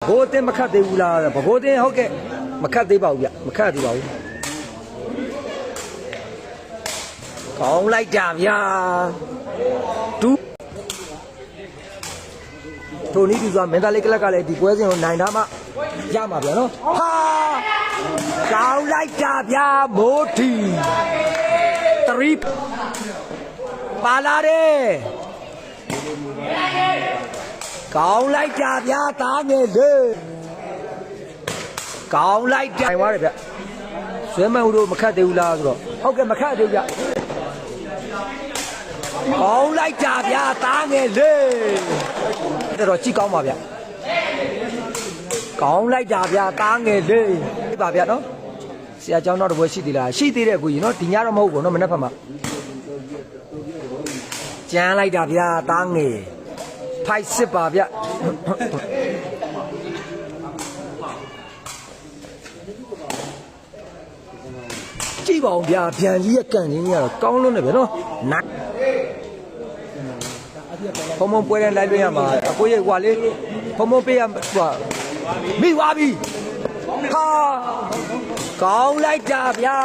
ဘိုးတင်မခတ်သေးဘူးလားဘဘိုးတင်ဟုတ်ကဲ့မခတ်သေးပါဘူးဗျမခတ်သေးပါဘူးကောင်းလိုက်တာဗျာဒူးထိုနည်းသူစွာမင်းသားလေးကလပ်ကလည်းဒီပွဲစဉ်ကိုနိုင်တာမှရမှာဗျာနော်ဟာကောင်းလိုက်တာဗျာမိုးတီ3ပါလာတယ်ကောင်းလိုက်တာဗျာသားငယ်လေးကောင်းလိုက်တာသွားတယ်ဗျဆွဲမဦးတို့မခတ်သေးဘူးလားဆိုတော့ဟုတ်ကဲ့မခတ်သေးဘူးဗျကောင်းလိုက်တာဗျာသားငယ်လေးတော်ကြည့်ကောင်းပါဗျကောင်းလိုက်တာဗျာသားငယ်လေးပါဗျနော်ဆရာကျောင်းတော့တပွဲရှိသေးလားရှိသေးတယ်ကိုကြီးနော်ဒီညတော့မဟုတ်ဘူးနော်မနေ့ဖက်မှာကျန်းလိုက်တာဗျာသားငယ်ဖိုက်စစ်ပါဗျကြည့်ပါဦးဗျာဗျံကြီးရဲ့ကန်ကြီးကတော့ကောင်းလို့နေပဲနော်နိုင်ဖုံဖုံပွဲတဲ့လိုက်လွှင့်ရမှာအကိုရဲ့ဟွာလေးဖုံဖုံပေးရဟွာမိသွားပြီဟာကောင်းလိုက်တာဗျာ